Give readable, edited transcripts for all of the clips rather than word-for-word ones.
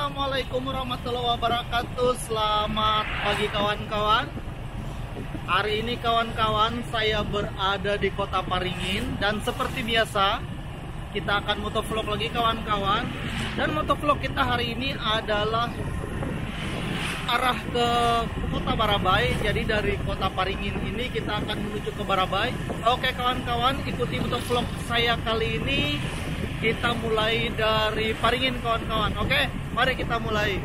Assalamualaikum warahmatullahi wabarakatuh. Selamat pagi kawan-kawan. Hari ini kawan-kawan saya berada di Kota Paringin. Dan seperti biasa kita akan motovlog lagi kawan-kawan. Dan motovlog kita hari ini adalah arah ke Kota Barabai. Jadi dari Kota Paringin ini kita akan menuju ke Barabai. Oke kawan-kawan, ikuti motovlog saya kali ini. Kita mulai dari Paringin kawan-kawan. Oke, mari kita mulai.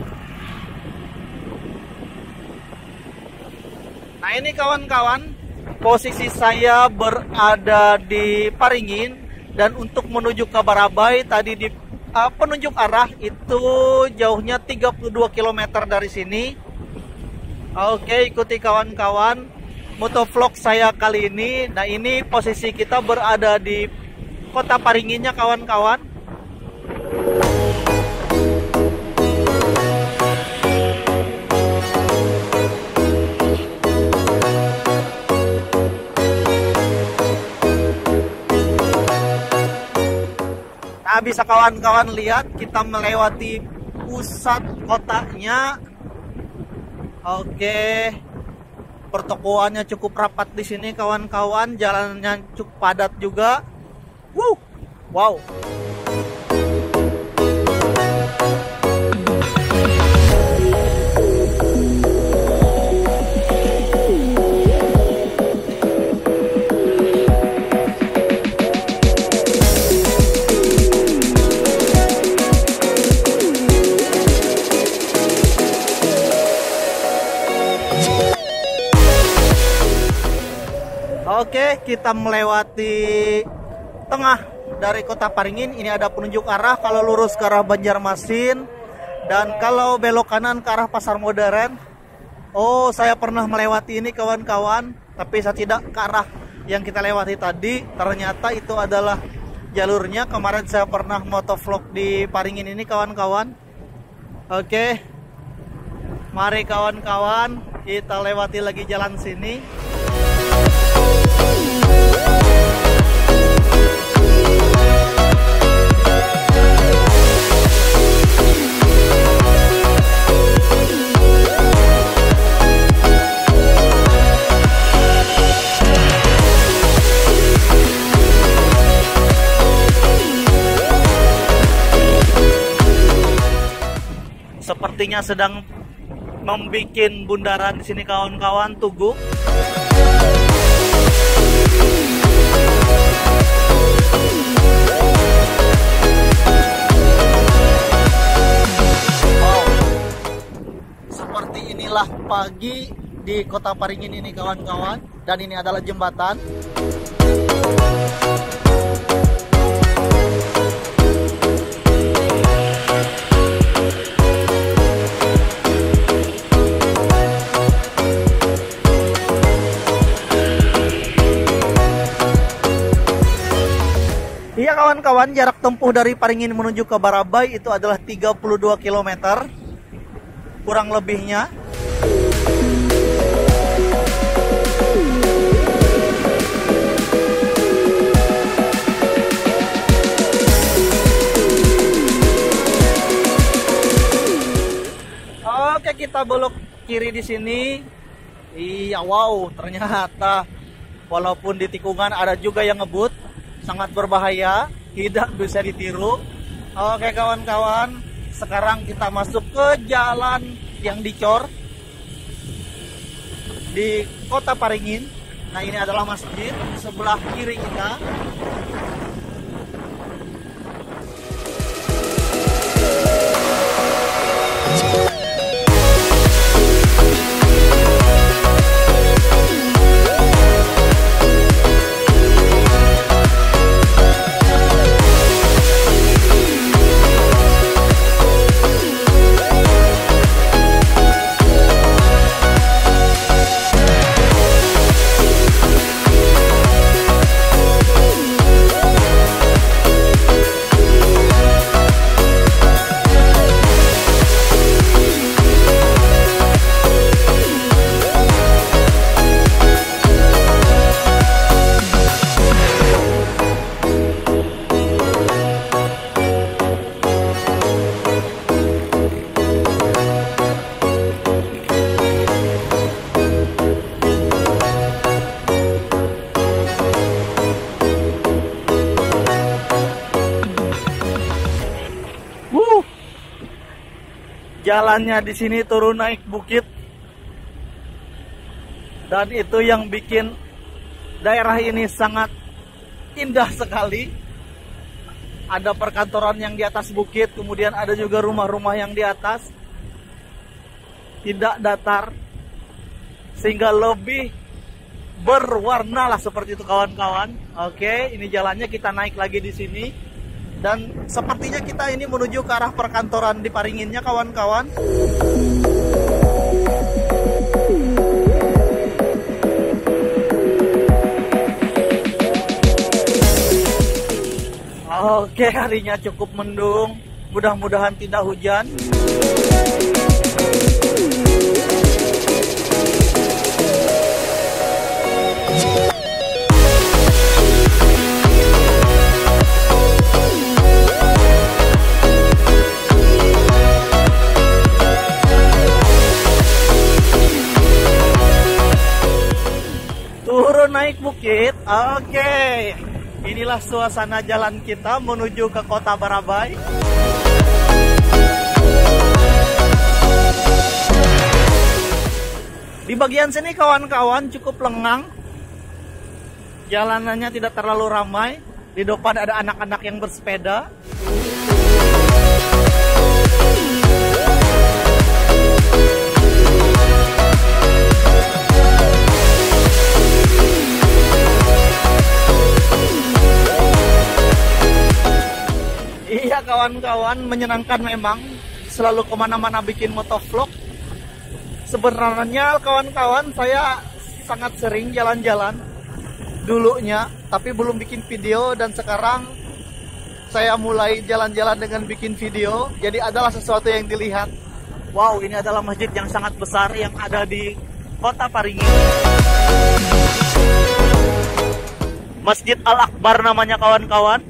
Nah ini kawan-kawan, posisi saya berada di Paringin. Dan untuk menuju ke Barabai tadi di penunjuk arah itu jauhnya 32 km dari sini. Oke, ikuti kawan-kawan motovlog saya kali ini. Nah ini posisi kita berada di Kota Paringinnya kawan-kawan. Nah bisa kawan-kawan lihat kita melewati pusat kotanya. Oke, pertokoannya cukup rapat di sini kawan-kawan, jalannya cukup padat juga. Wow. Oke, kita melewati tengah dari Kota Paringin. Ini ada penunjuk arah kalau lurus ke arah Banjarmasin dan kalau belok kanan ke arah Pasar Modern. Oh, saya pernah melewati ini kawan-kawan, tapi saya tidak ke arah yang kita lewati tadi. Ternyata itu adalah jalurnya. Kemarin saya pernah motovlog di Paringin ini kawan-kawan. Oke, mari kawan-kawan kita lewati lagi jalan sini. Sepertinya sedang membuat bundaran di sini kawan-kawan, Tugu. Wow. Seperti inilah pagi di Kota Paringin ini kawan-kawan, dan ini adalah jembatan. Iya kawan-kawan, jarak tempuh dari Paringin menuju ke Barabai itu adalah 32 km kurang lebihnya. Oke, kita belok kiri di sini. Iya, wow, ternyata walaupun di tikungan ada juga yang ngebut. Sangat berbahaya, tidak bisa ditiru. Oke kawan-kawan, sekarang kita masuk ke jalan yang dicor di Kota Paringin. Nah ini adalah masjid sebelah kiri kita. Jalannya di sini turun naik bukit. Dan itu yang bikin daerah ini sangat indah sekali. Ada perkantoran yang di atas bukit, kemudian ada juga rumah-rumah yang di atas. Tidak datar, sehingga lebih berwarna lah seperti itu kawan-kawan. Oke, ini jalannya, kita naik lagi di sini. Dan sepertinya kita ini menuju ke arah perkantoran di Paringinnya kawan-kawan. Oke, harinya cukup mendung. Mudah-mudahan tidak hujan. Turun naik bukit. Oke. Inilah suasana jalan kita menuju ke kota Barabai. Di bagian sini kawan-kawan cukup lengang. Jalanannya tidak terlalu ramai. Di depan ada anak-anak yang bersepeda. Iya kawan-kawan, menyenangkan memang. Selalu kemana-mana bikin motovlog. Sebenarnya kawan-kawan, saya sangat sering jalan-jalan dulunya, tapi belum bikin video. Dan sekarang saya mulai jalan-jalan dengan bikin video. Jadi adalah sesuatu yang dilihat. Wow, ini adalah masjid yang sangat besar yang ada di kota Paringin. Masjid Al-Akbar namanya kawan-kawan.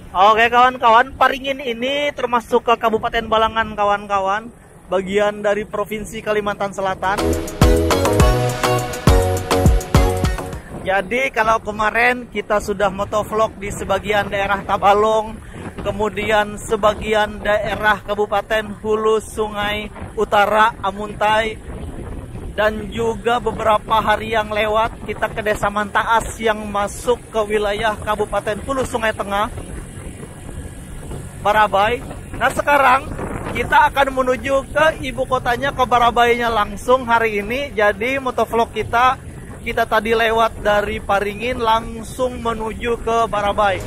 Oke kawan-kawan, Paringin ini termasuk ke Kabupaten Balangan kawan-kawan, bagian dari Provinsi Kalimantan Selatan. Jadi kalau kemarin kita sudah motovlog di sebagian daerah Tabalong, kemudian sebagian daerah Kabupaten Hulu Sungai Utara, Amuntai, dan juga beberapa hari yang lewat kita ke Desa Mantaas yang masuk ke wilayah Kabupaten Hulu Sungai Tengah, Barabai. Nah sekarang kita akan menuju ke ibu kotanya, ke Barabainya langsung hari ini. Jadi motovlog kita tadi lewat dari Paringin langsung menuju ke Barabai.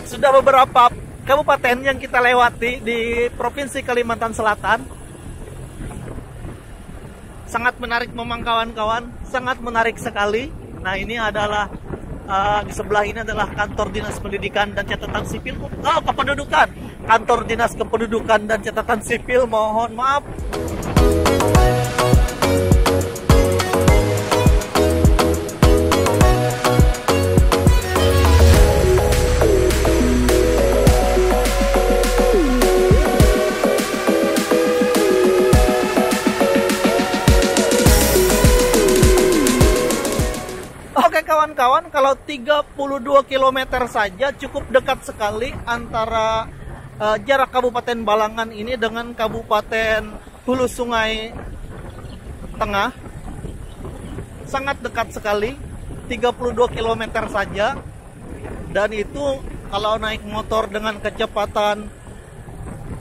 Sudah beberapa kabupaten yang kita lewati di Provinsi Kalimantan Selatan. Sangat menarik memang kawan-kawan, sangat menarik sekali. Nah ini adalah di sebelah ini adalah kantor dinas pendidikan dan catatan sipil. Kependudukan. Kantor dinas kependudukan dan catatan sipil. Mohon maaf. Kawan-kawan, kalau 32 km saja cukup dekat sekali antara jarak Kabupaten Balangan ini dengan Kabupaten Hulu Sungai Tengah. Sangat dekat sekali, 32 km saja. Dan itu kalau naik motor dengan kecepatan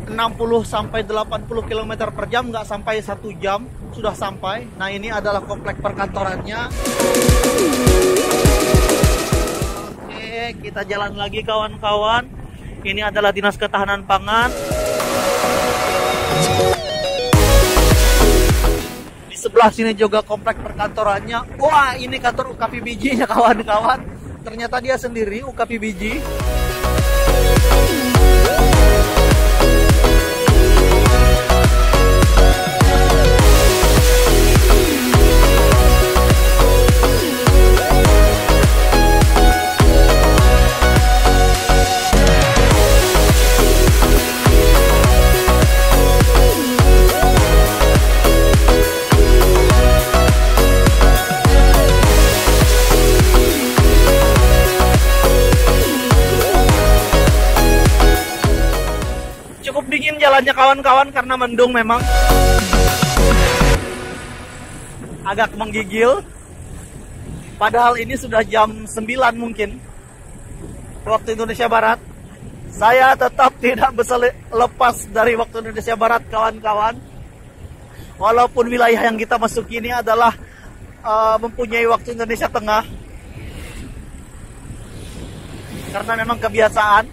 60 sampai 80 km per jam, nggak sampai 1 jam sudah sampai. Nah ini adalah komplek perkantorannya. Oke, kita jalan lagi kawan-kawan. Ini adalah Dinas Ketahanan Pangan. Di sebelah sini juga komplek perkantorannya. Wah, ini kantor UKPBJ-nya kawan-kawan. Ternyata dia sendiri UKPBJ. jalannya kawan-kawan karena mendung memang. Agak menggigil. Padahal ini sudah jam 9 mungkin waktu Indonesia Barat. Saya tetap tidak bisa lepas dari waktu Indonesia Barat kawan-kawan. Walaupun wilayah yang kita masuki ini adalah mempunyai waktu Indonesia Tengah. Karena memang kebiasaan.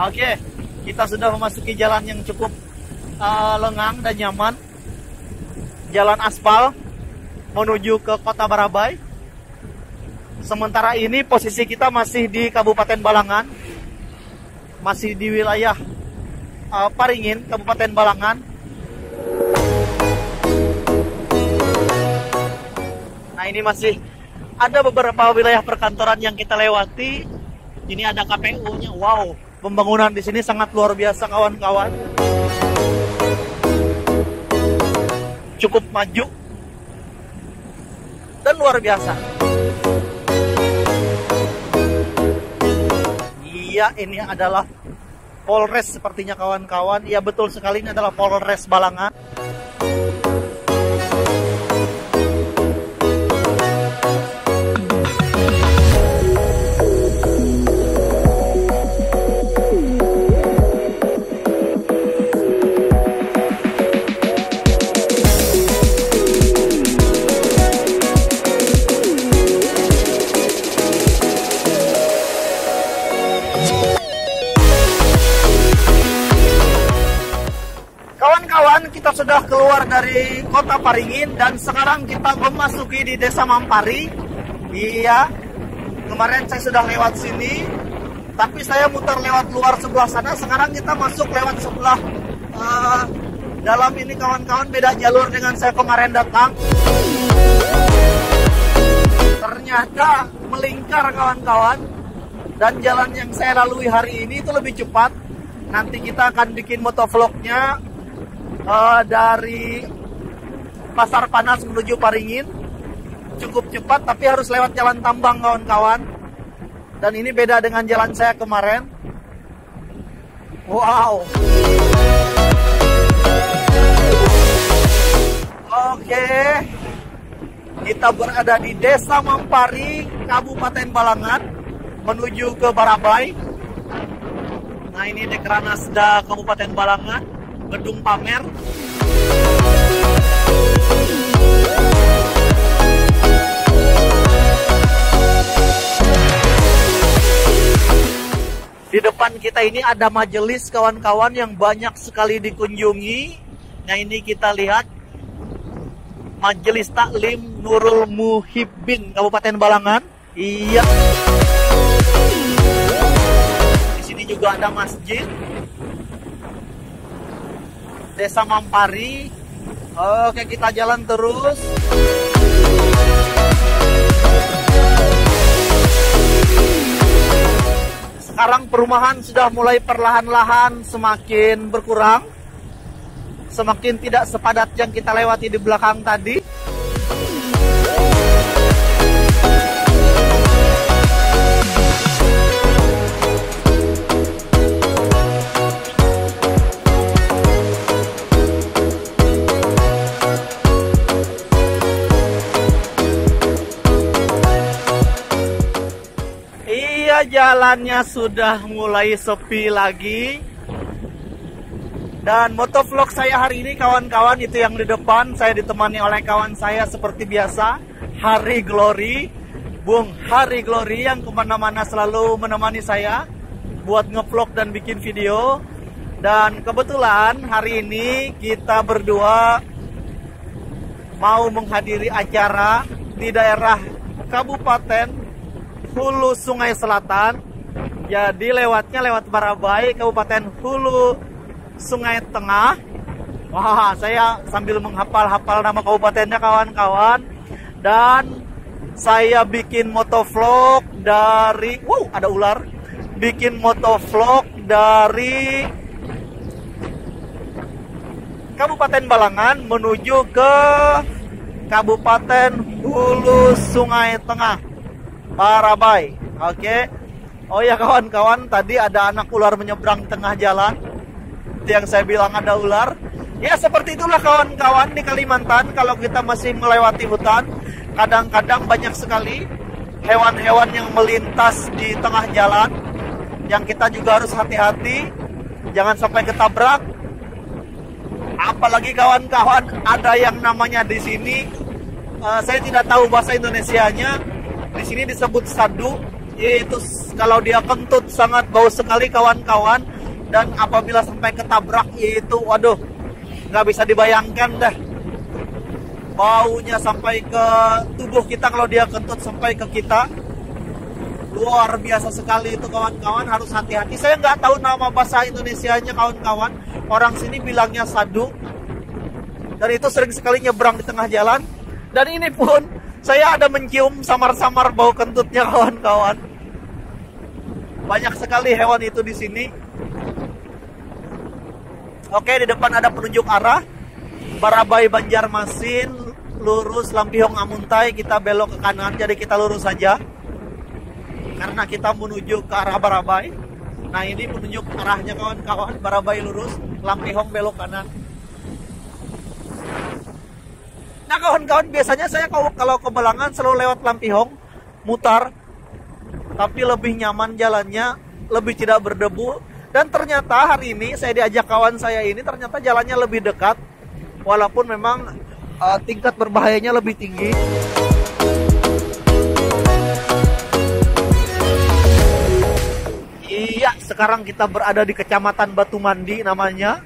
Oke, kita sudah memasuki jalan yang cukup lengang dan nyaman. Jalan aspal menuju ke Kota Barabai. Sementara ini posisi kita masih di Kabupaten Balangan, masih di wilayah Paringin, Kabupaten Balangan. Nah, ini masih ada beberapa wilayah perkantoran yang kita lewati. Ini ada KPU-nya. Wow, pembangunan di sini sangat luar biasa kawan-kawan. Cukup maju dan luar biasa. Iya, ini adalah Polres sepertinya kawan-kawan. Iya, betul sekali, ini adalah Polres Balangan. Kita sudah keluar dari Kota Paringin dan sekarang kita memasuki di Desa Mampari. Iya, kemarin saya sudah lewat sini, tapi saya muter lewat luar sebelah sana. Sekarang kita masuk lewat sebelah dalam ini kawan-kawan, beda jalur dengan saya kemarin datang. Ternyata melingkar kawan-kawan, dan jalan yang saya lalui hari ini itu lebih cepat. Nanti kita akan bikin motovlognya dari Pasar Panas menuju Paringin. Cukup cepat, tapi harus lewat jalan tambang kawan-kawan. Dan ini beda dengan jalan saya kemarin. Wow. Oke, kita berada di Desa Mampari, Kabupaten Balangan, menuju ke Barabai. Nah, ini Dekranasda Kabupaten Balangan, gedung pamer. Di depan kita ini ada majelis kawan-kawan yang banyak sekali dikunjungi. Nah, ini kita lihat Majelis Taklim Nurul Muhibbin Kabupaten Balangan. Iya. Di sini juga ada masjid. Desa Mampari. Oke, kita jalan terus. Sekarang perumahan sudah mulai perlahan-lahan semakin berkurang. Semakin tidak sepadat yang kita lewati di belakang tadi. Jalannya sudah mulai sepi lagi. Dan motovlog saya hari ini kawan-kawan itu yang di depan. Saya ditemani oleh kawan saya seperti biasa, Hari Glory, Bung Hari Glory, yang kemana-mana selalu menemani saya buat ngevlog dan bikin video. Dan kebetulan hari ini kita berdua mau menghadiri acara di daerah Kabupaten Hulu Sungai Selatan. Jadi lewatnya lewat Barabai, Kabupaten Hulu Sungai Tengah. Wah, saya sambil menghafal-hafal nama kabupatennya kawan-kawan. Dan saya bikin motovlog dari ada ular. Bikin motovlog dari Kabupaten Balangan menuju ke Kabupaten Hulu Sungai Tengah, Barabai. Oke. Oh ya kawan-kawan, tadi ada anak ular menyeberang tengah jalan. yang saya bilang ada ular. Ya seperti itulah kawan-kawan di Kalimantan. Kalau kita masih melewati hutan, kadang-kadang banyak sekali hewan-hewan yang melintas di tengah jalan, yang kita juga harus hati-hati, jangan sampai ketabrak. Apalagi kawan-kawan, ada yang namanya di sini, saya tidak tahu bahasa Indonesianya, di sini disebut sadu, yaitu kalau dia kentut sangat bau sekali kawan-kawan, dan apabila sampai ketabrak, yaitu waduh, nggak bisa dibayangkan dah. Baunya sampai ke tubuh kita kalau dia kentut sampai ke kita. Luar biasa sekali itu kawan-kawan, harus hati-hati. Saya nggak tahu nama bahasa Indonesianya kawan-kawan. Orang sini bilangnya sadu. Dan itu sering sekali nyebrang di tengah jalan. Dan ini pun saya ada mencium samar-samar bau kentutnya kawan-kawan. Banyak sekali hewan itu di sini. Oke, di depan ada penunjuk arah. Barabai Banjarmasin, lurus Lampihong Amuntai, kita belok ke kanan, jadi kita lurus saja. Karena kita menuju ke arah Barabai. Nah, ini penunjuk arahnya kawan-kawan, Barabai lurus, Lampihong belok kanan. Nah, kawan-kawan, biasanya saya kalau ke Balangan selalu lewat Lampihong, mutar. Tapi lebih nyaman jalannya, lebih tidak berdebu. Dan ternyata hari ini saya diajak kawan saya ini, ternyata jalannya lebih dekat. Walaupun memang tingkat berbahayanya lebih tinggi. Iya, sekarang kita berada di Kecamatan Batu Mandi namanya.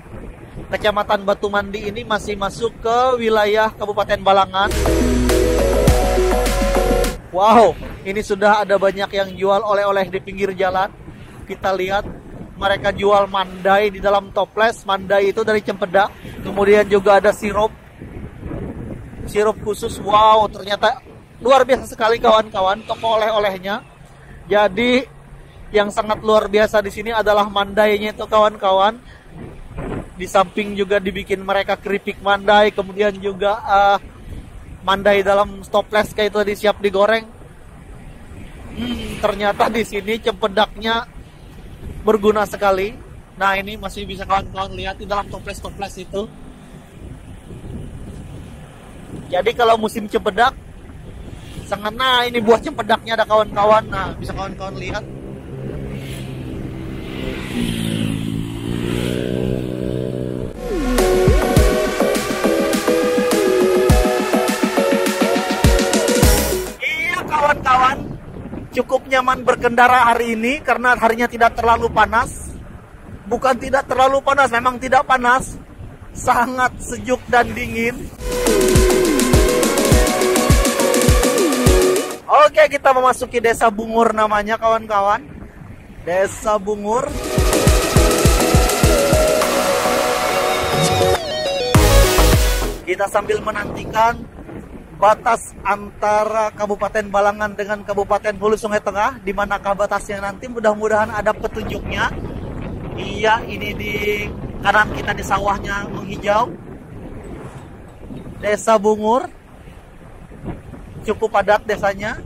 Kecamatan Batu Mandi ini masih masuk ke wilayah Kabupaten Balangan. Wow, ini sudah ada banyak yang jual oleh-oleh di pinggir jalan. Kita lihat mereka jual mandai di dalam toples. Mandai itu dari cempedak. Kemudian juga ada sirup khusus. Wow, ternyata luar biasa sekali kawan-kawan toko oleh-olehnya. Jadi yang sangat luar biasa di sini adalah mandainya itu kawan-kawan. Di samping juga dibikin mereka keripik mandai, kemudian juga mandai dalam toples kayak itu siap digoreng. Ternyata di sini cempedaknya berguna sekali. Nah, ini masih bisa kawan-kawan lihat di dalam toples-toples itu. Jadi kalau musim cempedak sangat, nah ini buah cempedaknya ada kawan-kawan. Nah, bisa kawan-kawan lihat. Iya kawan-kawan, cukup nyaman berkendara hari ini karena harinya tidak terlalu panas. Bukan tidak terlalu panas, memang tidak panas. Sangat sejuk dan dingin. Oke, kita memasuki Desa Bungur namanya kawan-kawan. Desa Bungur. Kita sambil menantikan batas antara Kabupaten Balangan dengan Kabupaten Hulu Sungai Tengah. Di manakah batasnya nanti? Mudah-mudahan ada petunjuknya. Iya, ini di kanan kita di sawahnya menghijau. Desa Bungur. Cukup padat desanya.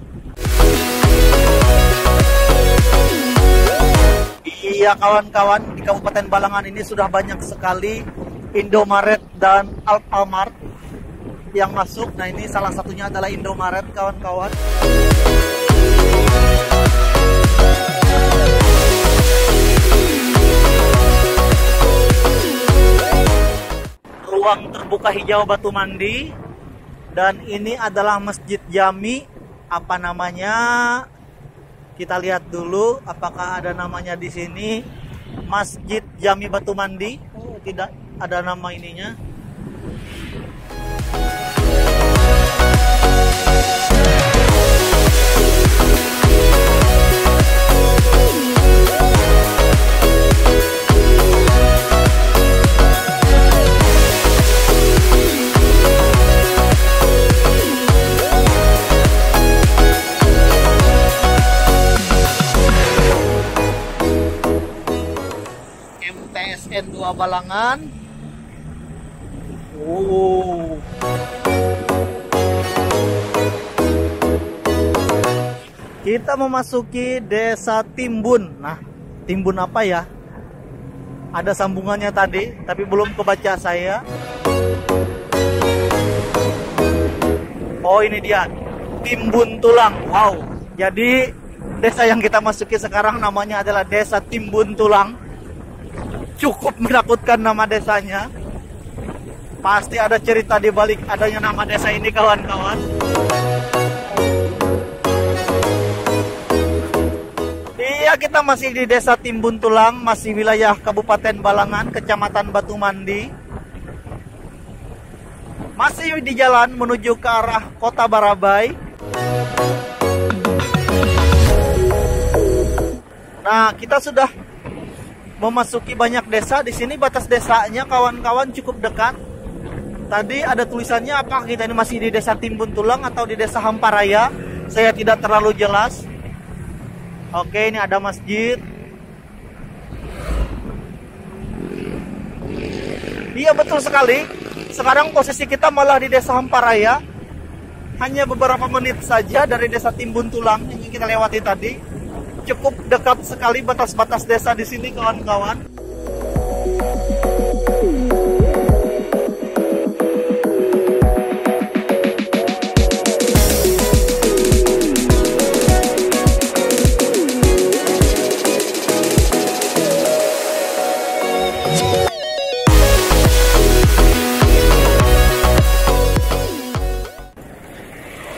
Iya kawan-kawan, di Kabupaten Balangan ini sudah banyak sekali Indomaret dan Alfamart yang masuk. Nah, ini salah satunya adalah Indomaret kawan-kawan. Ruang terbuka hijau Batu Mandi. Dan ini adalah Masjid Jami. Apa namanya? Kita lihat dulu apakah ada namanya di sini. Masjid Jami Batu Mandi. Oh, tidak ada nama ininya. MTSN 2 Balangan. Oh. Kita memasuki Desa Timbun. Nah, Timbun apa ya? Ada sambungannya tadi, tapi belum kebaca saya. Oh, ini dia, Timbun Tulang. Wow, jadi desa yang kita masuki sekarang namanya adalah Desa Timbun Tulang. Cukup menakutkan nama desanya. Pasti ada cerita di balik adanya nama desa ini, kawan-kawan. Iya, kita masih di Desa Timbun Tulang, masih wilayah Kabupaten Balangan, Kecamatan Batu Mandi. Masih di jalan menuju ke arah Kota Barabai. Nah, kita sudah memasuki banyak desa. Di sini batas desanya, kawan-kawan, cukup dekat. Tadi ada tulisannya apakah kita ini masih di Desa Timbun Tulang atau di Desa Hamparaya. Saya tidak terlalu jelas. Oke, ini ada masjid. Iya, betul sekali. Sekarang posisi kita malah di Desa Hamparaya. Hanya beberapa menit saja dari Desa Timbun Tulang yang kita lewati tadi. Cukup dekat sekali batas-batas desa di sini, kawan-kawan.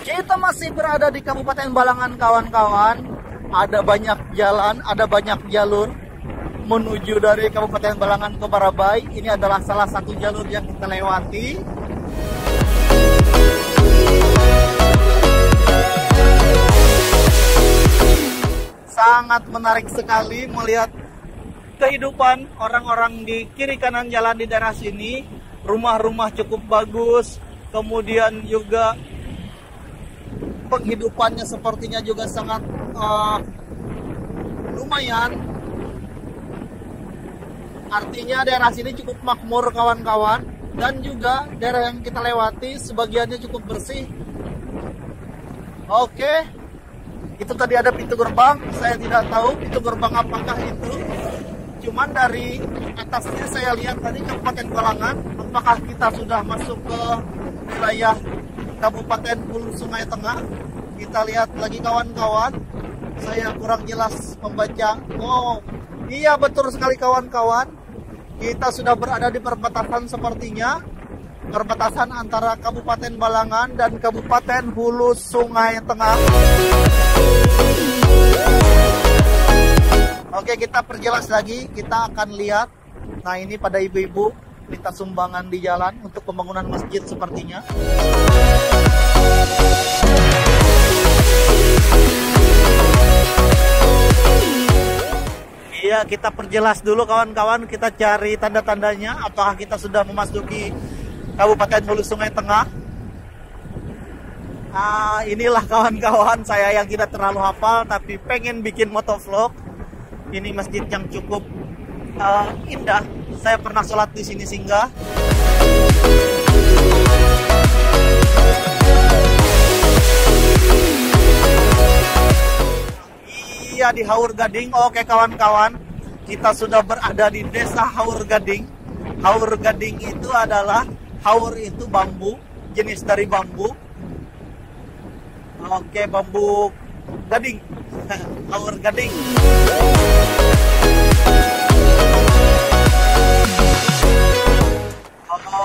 Kita masih berada di Kabupaten Balangan, kawan-kawan. Ada banyak jalan, ada banyak jalur menuju dari Kabupaten Balangan ke Barabai. Ini adalah salah satu jalur yang kita lewati. Sangat menarik sekali melihat kehidupan orang-orang di kiri kanan jalan di daerah sini. Rumah-rumah cukup bagus, kemudian juga penghidupannya sepertinya juga sangat lumayan. Artinya daerah sini cukup makmur, kawan-kawan. Dan juga daerah yang kita lewati sebagiannya cukup bersih. Oke, itu tadi ada pintu gerbang. Saya tidak tahu pintu gerbang apakah itu. Cuman dari atasnya saya lihat tadi Kabupaten Balangan. Apakah kita sudah masuk ke wilayah Kabupaten Hulu Sungai Tengah? Kita lihat lagi, kawan-kawan. Saya kurang jelas membaca. Oh, iya, betul sekali, kawan-kawan. Kita sudah berada di perbatasan sepertinya. Perbatasan antara Kabupaten Balangan dan Kabupaten Hulu Sungai Tengah. Oke, kita perjelas lagi. Kita akan lihat. Nah, ini pada ibu-ibu minta sumbangan di jalan untuk pembangunan masjid sepertinya. Iya, kita perjelas dulu, kawan-kawan. Kita cari tanda-tandanya. Apakah kita sudah memasuki Kabupaten Hulu Sungai Tengah? Inilah, kawan-kawan, saya yang tidak terlalu hafal tapi pengen bikin motovlog. Ini masjid yang cukup indah. Saya pernah sholat di sini singgah. Iya, di Haur Gading. Oke, kawan-kawan, kita sudah berada di Desa Haur Gading. Haur Gading itu adalah, haur itu bambu, jenis dari bambu. Oke, bambu gading. Haur Gading.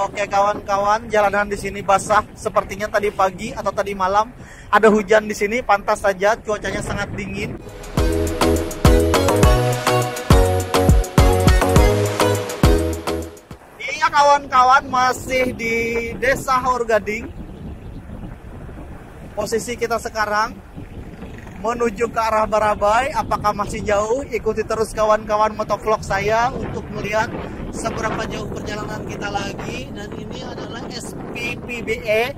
Oke, kawan-kawan, jalanan di sini basah. Sepertinya tadi pagi atau tadi malam ada hujan di sini. Pantas saja cuacanya sangat dingin. Iya, kawan-kawan, masih di Desa Haur Gading. Posisi kita sekarang menuju ke arah Barabai. Apakah masih jauh? Ikuti terus, kawan-kawan, motovlog saya untuk melihat seberapa jauh perjalanan kita lagi. Dan ini adalah SPPBE.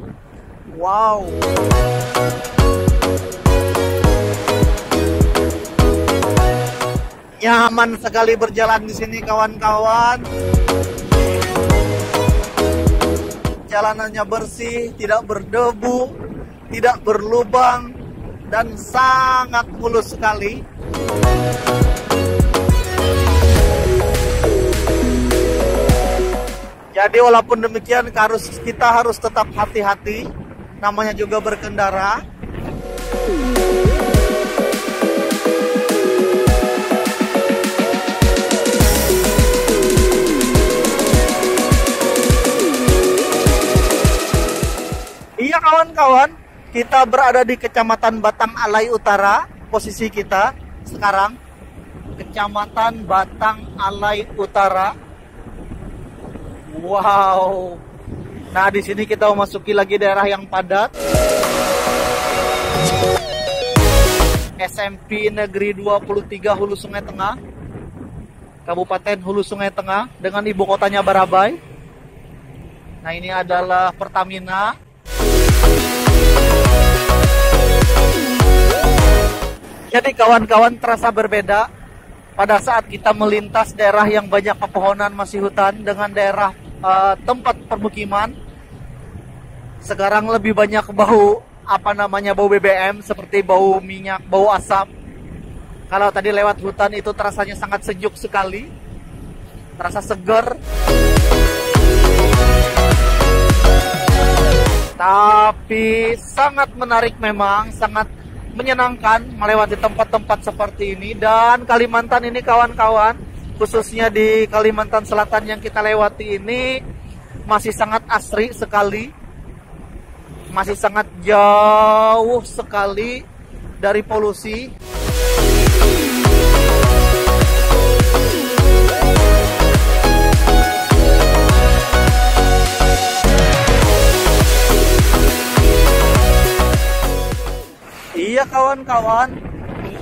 Wow. Nyaman sekali berjalan di sini, kawan-kawan. Jalanannya bersih, tidak berdebu, tidak berlubang, dan sangat mulus sekali. Jadi walaupun demikian kita harus tetap hati-hati, namanya juga berkendara. Iya kawan-kawan, kita berada di Kecamatan Batang Alai Utara. Posisi kita sekarang Kecamatan Batang Alai Utara. Wow. Nah, di sini kita memasuki lagi daerah yang padat. SMP Negeri 23 Hulu Sungai Tengah, Kabupaten Hulu Sungai Tengah, dengan ibu kotanya Barabai. Nah, ini adalah Pertamina. Jadi kawan-kawan, terasa berbeda pada saat kita melintas daerah yang banyak pepohonan masih hutan dengan daerah tempat permukiman. Sekarang lebih banyak bau bau BBM, seperti bau minyak, bau asap. Kalau tadi lewat hutan itu terasanya sangat sejuk sekali, terasa segar. Tapi sangat menarik memang, sangat menyenangkan melewati tempat-tempat seperti ini. Dan Kalimantan ini kawan-kawan, khususnya di Kalimantan Selatan yang kita lewati ini masih sangat asri sekali, masih sangat jauh sekali dari polusi. Iya kawan-kawan,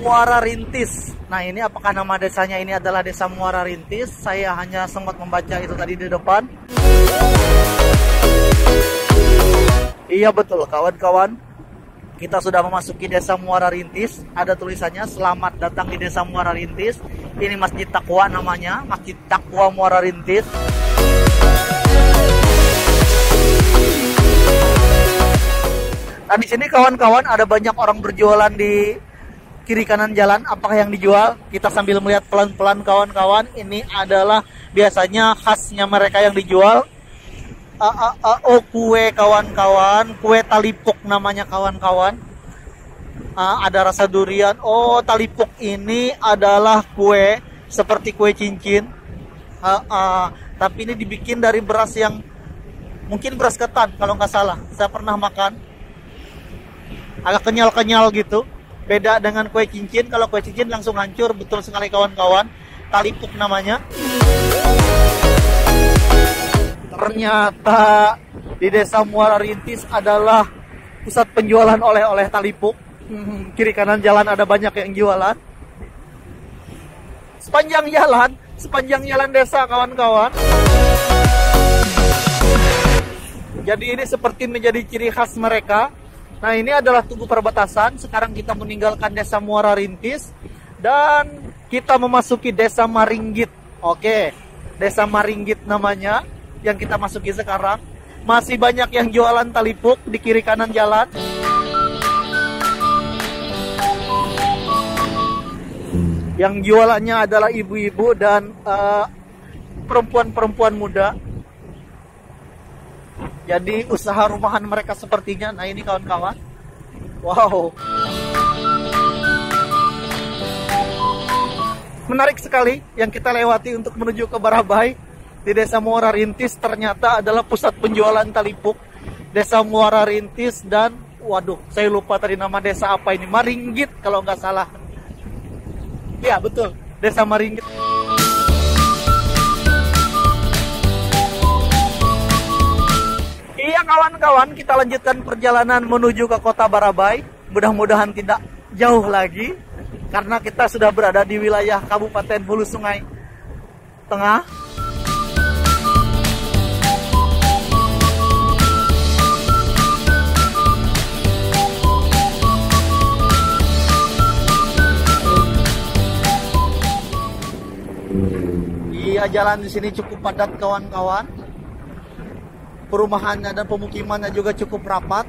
Muara Rintis. Nah, ini apakah nama desanya ini adalah Desa Muara Rintis? Saya hanya sempat membaca itu tadi di depan. Iya betul kawan-kawan, kita sudah memasuki Desa Muara Rintis. Ada tulisannya, selamat datang di Desa Muara Rintis. Ini Masjid Taqwa namanya, Masjid Taqwa Muara Rintis. Nah, di sini kawan-kawan ada banyak orang berjualan di kiri kanan jalan. Apakah yang dijual? Kita sambil melihat pelan-pelan kawan-kawan. Ini adalah biasanya khasnya mereka yang dijual. Kue kawan-kawan, kue talipuk namanya kawan-kawan. Ada rasa durian. Oh, talipuk ini adalah kue seperti kue cincin. Tapi ini dibikin dari beras yang mungkin beras ketan kalau nggak salah. Saya pernah makan. Agak kenyal-kenyal gitu. Beda dengan kue cincin. Kalau kue cincin langsung hancur. Betul sekali kawan-kawan. Talipuk namanya. Ternyata di Desa Muara Rintis adalah pusat penjualan oleh-oleh talipuk. Kiri kanan jalan ada banyak yang jualan. Sepanjang jalan desa kawan-kawan. Jadi ini seperti menjadi ciri khas mereka. Nah, ini adalah tugu perbatasan. Sekarang kita meninggalkan Desa Muara Rintis dan kita memasuki Desa Maringgit. Oke, Desa Maringgit namanya yang kita masuki sekarang. Masih banyak yang jualan talipuk di kiri kanan jalan. Yang jualannya adalah ibu-ibu dan perempuan-perempuan muda. Jadi usaha rumahan mereka sepertinya. Nah, ini kawan-kawan. Wow. Menarik sekali yang kita lewati untuk menuju ke Barabai. Di Desa Muara Rintis ternyata adalah pusat penjualan talipuk. Desa Muara Rintis dan waduh, saya lupa tadi nama desa apa ini. Maringgit kalau nggak salah. Ya betul, Desa Maringgit. Iya kawan-kawan, kita lanjutkan perjalanan menuju ke kota Barabai. Mudah-mudahan tidak jauh lagi, karena kita sudah berada di wilayah Kabupaten Hulu Sungai Tengah. Iya, jalan di sini cukup padat kawan-kawan. Perumahannya dan pemukimannya juga cukup rapat.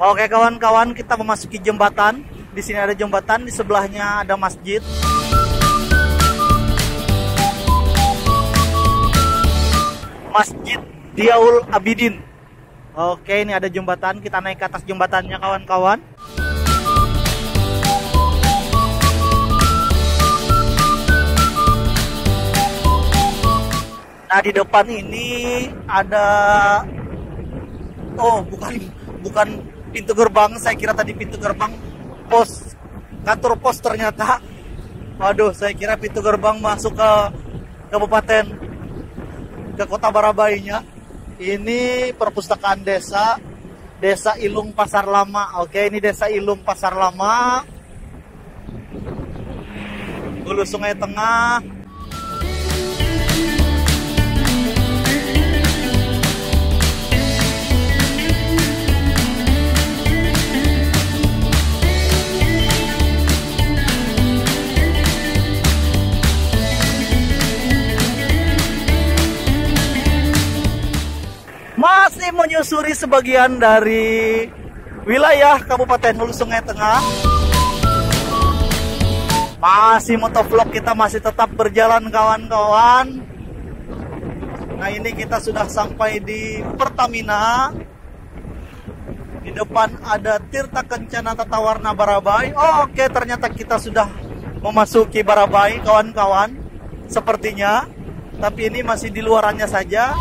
Oke kawan-kawan, kita memasuki jembatan. Di sini ada jembatan, di sebelahnya ada masjid. Masjid Diaul Abidin. Oke, ini ada jembatan, kita naik ke atas jembatannya kawan-kawan. Nah, di depan ini ada, oh bukan pintu gerbang, saya kira tadi pintu gerbang pos, kantor pos ternyata. Waduh, saya kira pintu gerbang masuk ke kabupaten, ke kota Barabainya. Ini perpustakaan Desa Ilung Pasar Lama. Oke, ini Desa Ilung Pasar Lama, Hulu Sungai Tengah. Masih menyusuri sebagian dari wilayah Kabupaten Hulu Sungai Tengah. Masih motovlog kita masih tetap berjalan kawan-kawan. Nah, ini kita sudah sampai di Pertamina. Di depan ada Tirta Kencana Tata Warna Barabai. Oh, oke, ternyata kita sudah memasuki Barabai kawan-kawan. Sepertinya, tapi ini masih di luarannya saja.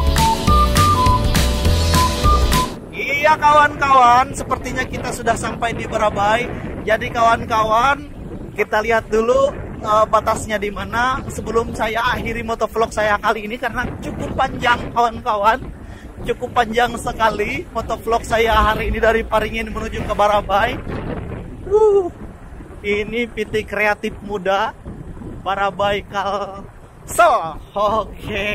Iya kawan-kawan, sepertinya kita sudah sampai di Barabai. Jadi kawan-kawan, kita lihat dulu batasnya di mana sebelum saya akhiri motovlog saya kali ini, karena cukup panjang kawan-kawan. Cukup panjang sekali motovlog saya hari ini dari Paringin menuju ke Barabai. Ini PT Kreatif Muda Barabai Kalsel. Oke.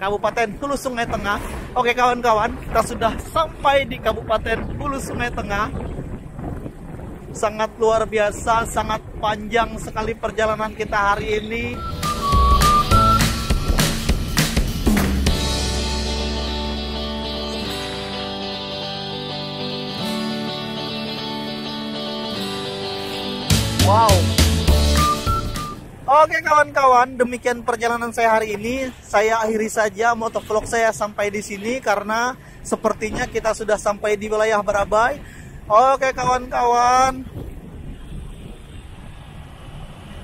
Kabupaten Hulu Sungai Tengah. Oke kawan-kawan, kita sudah sampai di Kabupaten Hulu Sungai Tengah. Sangat luar biasa, sangat panjang sekali perjalanan kita hari ini. Wow. Oke kawan-kawan, demikian perjalanan saya hari ini. Saya akhiri saja motovlog saya sampai di sini karena sepertinya kita sudah sampai di wilayah Barabai. Oke kawan-kawan,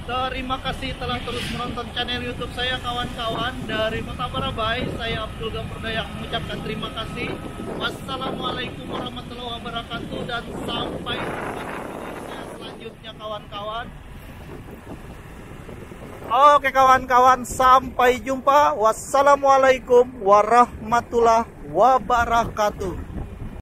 terima kasih telah terus menonton channel YouTube saya kawan-kawan. Dari Kota Barabai, saya Abdul Ghafur Dayak mengucapkan terima kasih. Wassalamualaikum warahmatullahi wabarakatuh, dan sampai jumpa di video selanjutnya kawan-kawan. Oke kawan-kawan, sampai jumpa. Wassalamualaikum warahmatullahi wabarakatuh.